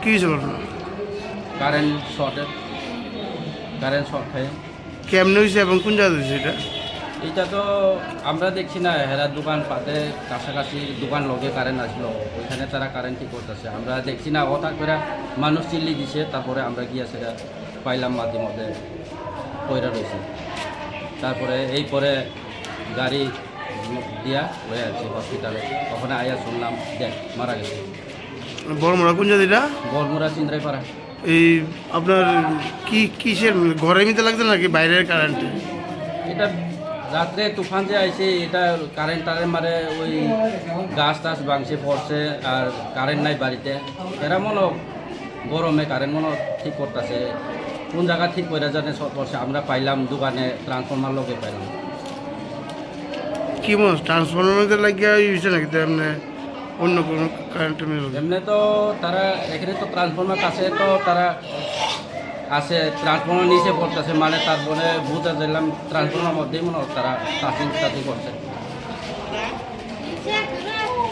কি হয়েছে ঘটনা? কারেন্ট শর্ট খায়। কেমনে হয়েছে এবং কোন জায়গায় হয়েছে এটা? এটা তো আমরা দেখছি না, হেরার দোকান পাতে কাছাকাছি দোকান লগে কারেন্ট আসলো, ওইখানে তারা কারেন্ট ঠিক করতেছে, আমরা দেখছি না। হঠাৎ করে মানুষ চিল্লি দিছে, তারপরে আমরা গিয়ে সেটা পাইলাম মাঝে মধ্যে পয়রা রয়েছে। তারপরে এই পরে গাড়ি দিয়া হয়ে আছে হসপিটালে, ওখানে আয়া শুনলাম দেখ মারা গেছে। বড়মরা কোন জায়গা এটা? বরমুরা চিন্দ্রাইপাড়া। এই আপনার কিসের ঘরের মধ্যে লাগছে নাকি বাইরের কারেন্টে? এটা রাত্রে তুফান যে আইছে, এটা কারেন্ট মারে ওই গাছ টাছ ভাঙছে পড়ছে, আর কারেন্ট নাই বাড়িতে। এরা মনে গরমে কারেন্ট মনে ঠিক করতেছে, কোন জায়গা ঠিক করে জানে সব পড়ছে। আমরা পাইলাম দোকানে ট্রান্সফর্মার লগে পাইলাম। কি মনে ট্রান্সফরমার লাগিয়ে হয়েছে নাকি তো এমনি অন্য কোনো কারেন্টের মিল? এমনি তো তারা এখানে তো ট্রান্সফর্মার কাছে তো তারা আছে, ট্রান্সফর্মার নিচে পড়তেছে, মানে তারপরে বুঝতে দিলাম ট্রান্সফর্মার মধ্যেই মনে হয় তারা টাচিং করছে।